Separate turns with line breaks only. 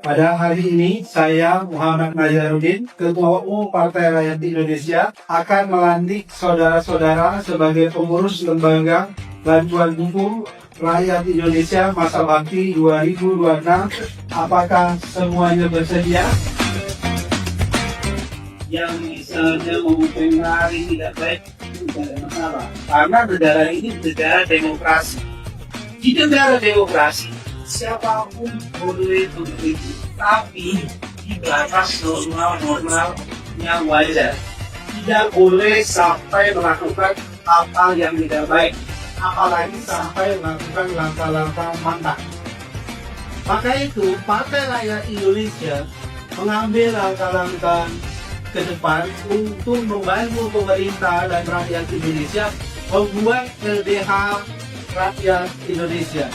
Pada hari ini, saya Muhammad Nazarudin, Ketua Umum Partai Rakyat Indonesia, akan melantik saudara-saudara sebagai pengurus lembaga bantuan hukum rakyat Indonesia masa bakti 2026. Apakah semuanya bersedia? Yang misalnya mempengaruhi tidak baik, tidak ada masalah. Karena negara ini negara demokrasi. Di negara demokrasi, siapapun boleh mengkritik, tapi di batas normal yang wajar. Tidak boleh sampai melakukan hal yang tidak baik, apalagi sampai melakukan langkah-langkah mantap. Maka itu, Partai Rakyat Indonesia mengambil langkah-langkah ke depan untuk membantu pemerintah dan rakyat Indonesia membuat LDH rakyat Indonesia.